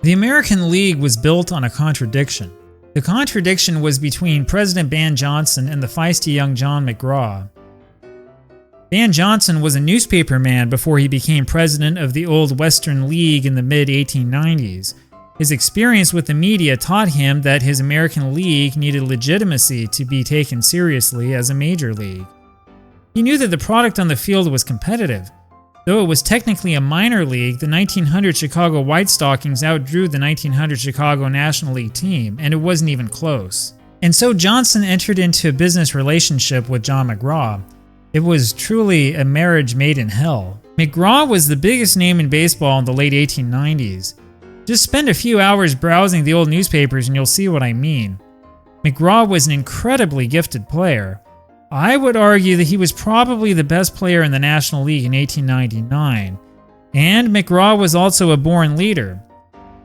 The American League was built on a contradiction. The contradiction was between President Ban Johnson and the feisty young John McGraw. Ban Johnson was a newspaper man before he became president of the old Western League in the mid-1890s. His experience with the media taught him that his American League needed legitimacy to be taken seriously as a major league. He knew that the product on the field was competitive. Though it was technically a minor league, the 1900 Chicago White Stockings outdrew the 1900 Chicago National League team, and it wasn't even close. And so Johnson entered into a business relationship with John McGraw. It was truly a marriage made in hell. McGraw was the biggest name in baseball in the late 1890s. Just spend a few hours browsing the old newspapers and you'll see what I mean. McGraw was an incredibly gifted player. I would argue that he was probably the best player in the National League in 1899. And McGraw was also a born leader.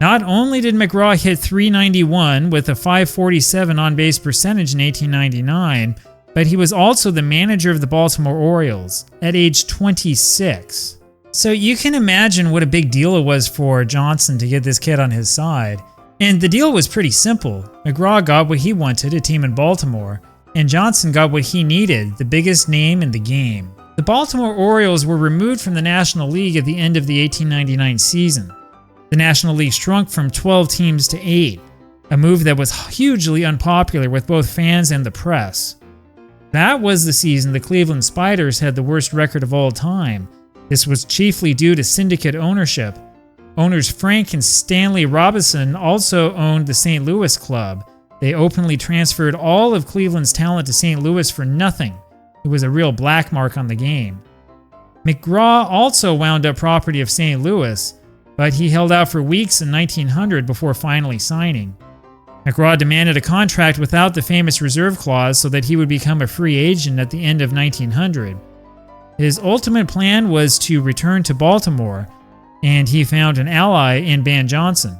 Not only did McGraw hit .391 with a .547 on-base percentage in 1899, but he was also the manager of the Baltimore Orioles at age 26. So you can imagine what a big deal it was for Johnson to get this kid on his side. And the deal was pretty simple. McGraw got what he wanted, a team in Baltimore, and Johnson got what he needed, the biggest name in the game. The Baltimore Orioles were removed from the National League at the end of the 1899 season. The National League shrunk from 12 teams to 8, a move that was hugely unpopular with both fans and the press. That was the season the Cleveland Spiders had the worst record of all time. This was chiefly due to syndicate ownership. Owners Frank and Stanley Robinson also owned the St. Louis club. They openly transferred all of Cleveland's talent to St. Louis for nothing. It was a real black mark on the game. McGraw also wound up property of St. Louis, but he held out for weeks in 1900 before finally signing. McGraw demanded a contract without the famous reserve clause so that he would become a free agent at the end of 1900. His ultimate plan was to return to Baltimore, and he found an ally in Ban Johnson.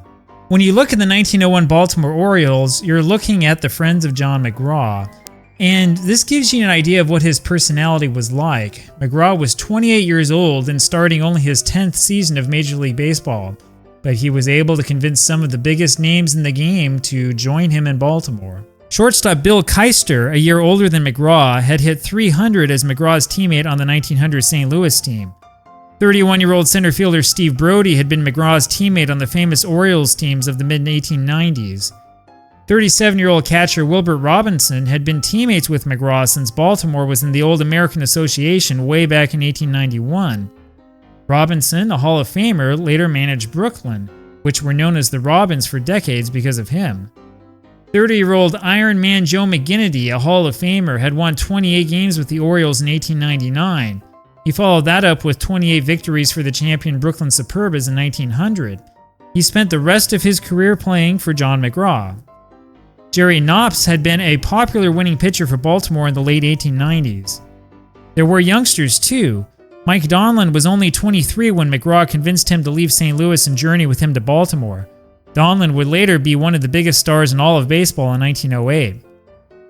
When you look at the 1901 Baltimore Orioles, you're looking at the friends of John McGraw, and this gives you an idea of what his personality was like. McGraw was 28 years old and starting only his 10th season of Major League Baseball, but he was able to convince some of the biggest names in the game to join him in Baltimore. Shortstop Bill Keister, a year older than McGraw, had hit .300 as McGraw's teammate on the 1900 St. Louis team. 31-year-old center fielder Steve Brody had been McGraw's teammate on the famous Orioles teams of the mid-1890s. 37-year-old catcher Wilbert Robinson had been teammates with McGraw since Baltimore was in the old American Association way back in 1891. Robinson, a Hall of Famer, later managed Brooklyn, which were known as the Robins for decades because of him. 30-year-old Iron Man Joe McGinnity, a Hall of Famer, had won 28 games with the Orioles in 1899. He followed that up with 28 victories for the champion Brooklyn Superbas in 1900. He spent the rest of his career playing for John McGraw. Jerry Knox had been a popular winning pitcher for Baltimore in the late 1890s. There were youngsters too. Mike Donlin was only 23 when McGraw convinced him to leave St. Louis and journey with him to Baltimore. Donlin would later be one of the biggest stars in all of baseball in 1908.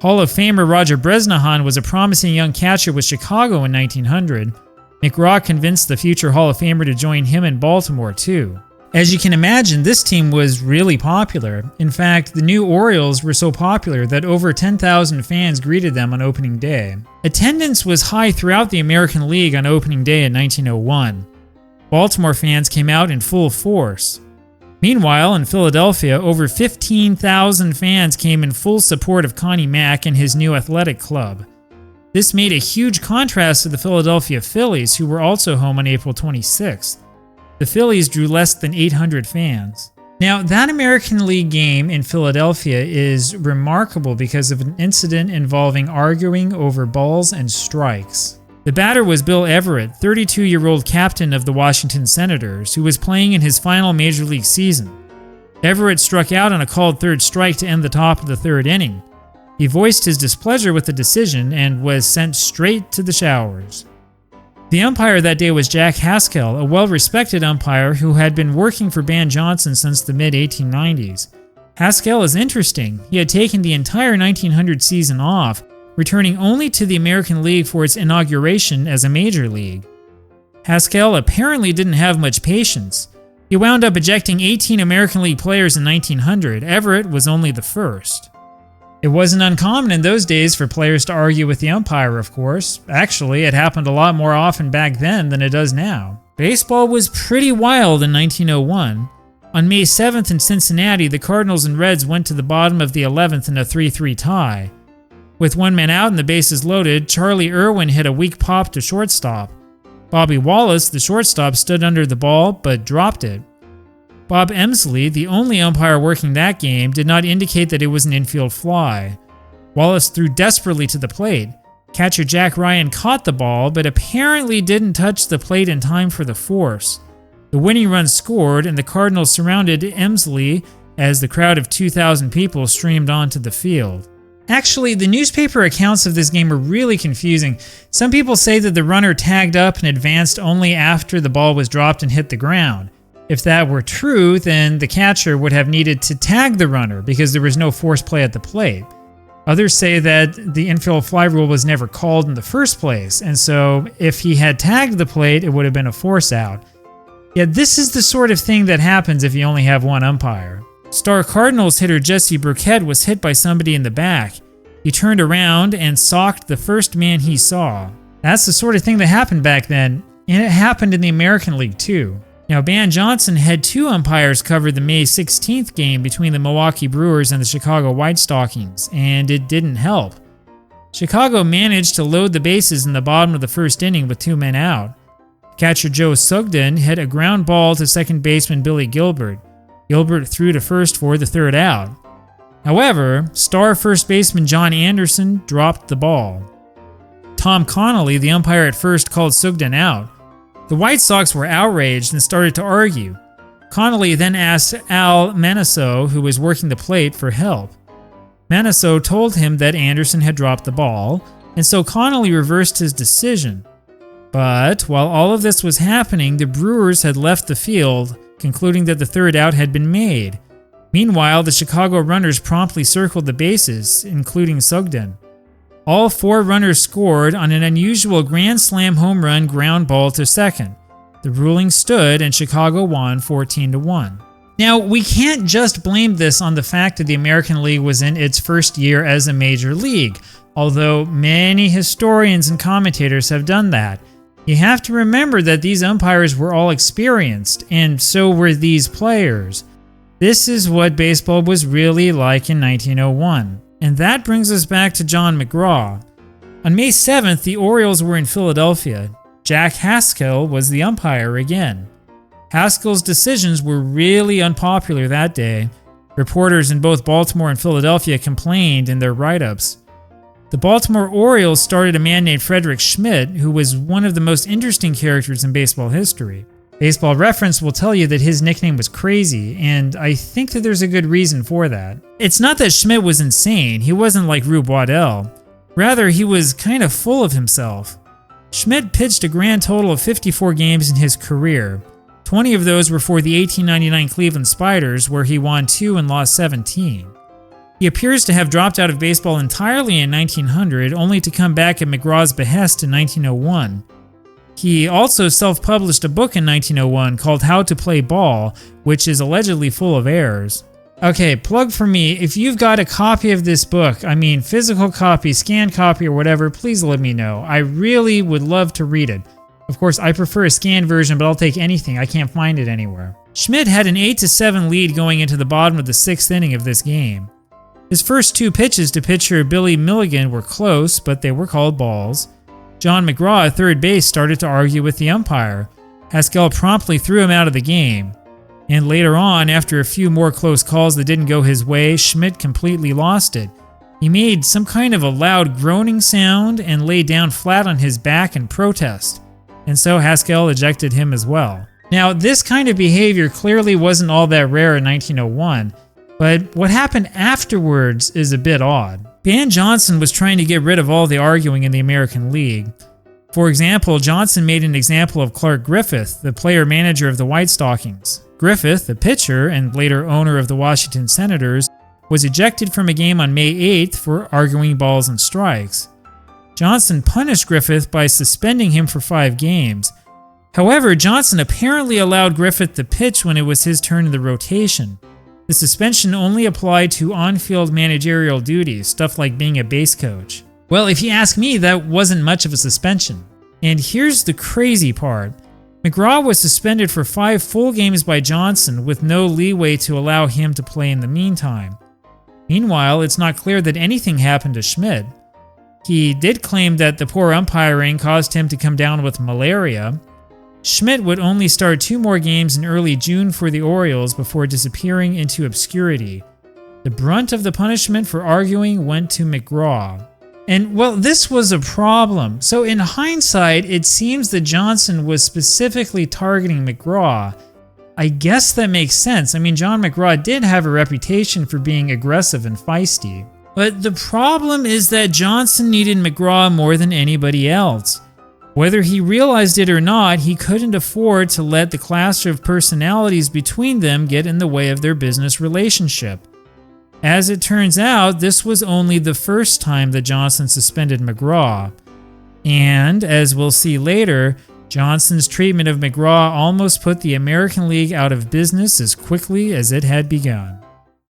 Hall of Famer Roger Bresnahan was a promising young catcher with Chicago in 1900. McGraw convinced the future Hall of Famer to join him in Baltimore too. As you can imagine, this team was really popular. In fact, the new Orioles were so popular that over 10,000 fans greeted them on opening day. Attendance was high throughout the American League on opening day in 1901. Baltimore fans came out in full force. Meanwhile, in Philadelphia, over 15,000 fans came in full support of Connie Mack and his new athletic club. This made a huge contrast to the Philadelphia Phillies, who were also home on April 26th. The Phillies drew less than 800 fans. Now, that American League game in Philadelphia is remarkable because of an incident involving arguing over balls and strikes. The batter was Bill Everett, 32-year-old captain of the Washington Senators, who was playing in his final Major League season. Everett struck out on a called third strike to end the top of the third inning. He voiced his displeasure with the decision and was sent straight to the showers. The umpire that day was Jack Haskell, a well-respected umpire who had been working for Ban Johnson since the mid-1890s. Haskell is interesting. He had taken the entire 1900 season off, returning only to the American League for its inauguration as a major league. Haskell apparently didn't have much patience. He wound up ejecting 18 American League players in 1900. Everett was only the first. It wasn't uncommon in those days for players to argue with the umpire, of course. Actually, it happened a lot more often back then than it does now. Baseball was pretty wild in 1901. On May 7th in Cincinnati, the Cardinals and Reds went to the bottom of the 11th in a 3-3 tie. With one man out and the bases loaded, Charlie Irwin hit a weak pop to shortstop. Bobby Wallace, the shortstop, stood under the ball but dropped it. Bob Emsley, the only umpire working that game, did not indicate that it was an infield fly. Wallace threw desperately to the plate. Catcher Jack Ryan caught the ball, but apparently didn't touch the plate in time for the force. The winning run scored, and the Cardinals surrounded Emsley as the crowd of 2,000 people streamed onto the field. Actually, the newspaper accounts of this game are really confusing. Some people say that the runner tagged up and advanced only after the ball was dropped and hit the ground. If that were true, then the catcher would have needed to tag the runner because there was no force play at the plate. Others say that the infield fly rule was never called in the first place, and so if he had tagged the plate, it would have been a force out. Yet this is the sort of thing that happens if you only have one umpire. Star Cardinals hitter Jesse Burkett was hit by somebody in the back. He turned around and socked the first man he saw. That's the sort of thing that happened back then, and it happened in the American League too. Now, Ban Johnson had two umpires cover the May 16th game between the Milwaukee Brewers and the Chicago White Stockings, and it didn't help. Chicago managed to load the bases in the bottom of the first inning with two men out. Catcher Joe Sugden hit a ground ball to second baseman Billy Gilbert. Gilbert threw to first for the third out. However, star first baseman John Anderson dropped the ball. Tom Connolly, the umpire at first, called Sugden out. The White Sox were outraged and started to argue. Connolly then asked Al Manasso, who was working the plate, for help. Manasso told him that Anderson had dropped the ball, and so Connolly reversed his decision. But while all of this was happening, the Brewers had left the field, concluding that the third out had been made. Meanwhile, the Chicago runners promptly circled the bases, including Sugden. All four runners scored on an unusual grand slam home run ground ball to second. The ruling stood and Chicago won 14-1. Now, we can't just blame this on the fact that the American League was in its first year as a major league, although many historians and commentators have done that. You have to remember that these umpires were all experienced, and so were these players. This is what baseball was really like in 1901. And that brings us back to John McGraw. On May 7th, the Orioles were in Philadelphia. Jack Haskell was the umpire again. Haskell's decisions were really unpopular that day. Reporters in both Baltimore and Philadelphia complained in their write-ups. The Baltimore Orioles started a man named Frederick Schmidt, who was one of the most interesting characters in baseball history. Baseball Reference will tell you that his nickname was Crazy, and I think that there's a good reason for that. It's not that Schmidt was insane, he wasn't like Rube Waddell. Rather, he was kind of full of himself. Schmidt pitched a grand total of 54 games in his career. 20 of those were for the 1899 Cleveland Spiders, where he won 2 and lost 17. He appears to have dropped out of baseball entirely in 1900, only to come back at McGraw's behest in 1901. He also self-published a book in 1901 called How to Play Ball, which is allegedly full of errors. Okay, plug for me, if you've got a copy of this book, I mean physical copy, scanned copy, or whatever, please let me know. I really would love to read it. Of course, I prefer a scanned version, but I'll take anything. I can't find it anywhere. Schmidt had an 8-7 lead going into the bottom of the 6th inning of this game. His first 2 pitches to pitcher Billy Milligan were close, but they were called balls. John McGraw at third base started to argue with the umpire. Haskell promptly threw him out of the game. And later on, after a few more close calls that didn't go his way, Schmidt completely lost it. He made some kind of a loud groaning sound and lay down flat on his back in protest. And so Haskell ejected him as well. Now, this kind of behavior clearly wasn't all that rare in 1901, but what happened afterwards is a bit odd. Ban Johnson was trying to get rid of all the arguing in the American League. For example, Johnson made an example of Clark Griffith, the player-manager of the White Stockings. Griffith, the pitcher and later owner of the Washington Senators, was ejected from a game on May 8th for arguing balls and strikes. Johnson punished Griffith by suspending him for 5 games. However, Johnson apparently allowed Griffith to pitch when it was his turn in the rotation. The suspension only applied to on-field managerial duties, stuff like being a base coach. Well, if you ask me, that wasn't much of a suspension. And here's the crazy part. McGraw was suspended for 5 full games by Johnson with no leeway to allow him to play in the meantime. Meanwhile, it's not clear that anything happened to Schmidt. He did claim that the poor umpiring caused him to come down with malaria. Schmidt would only start 2 more games in early June for the Orioles before disappearing into obscurity. The brunt of the punishment for arguing went to McGraw. And, well, this was a problem. So in hindsight, it seems that Johnson was specifically targeting McGraw. I guess that makes sense. I mean, John McGraw did have a reputation for being aggressive and feisty. But the problem is that Johnson needed McGraw more than anybody else. Whether he realized it or not, he couldn't afford to let the clash of personalities between them get in the way of their business relationship. As it turns out, this was only the first time that Johnson suspended McGraw. And, as we'll see later, Johnson's treatment of McGraw almost put the American League out of business as quickly as it had begun.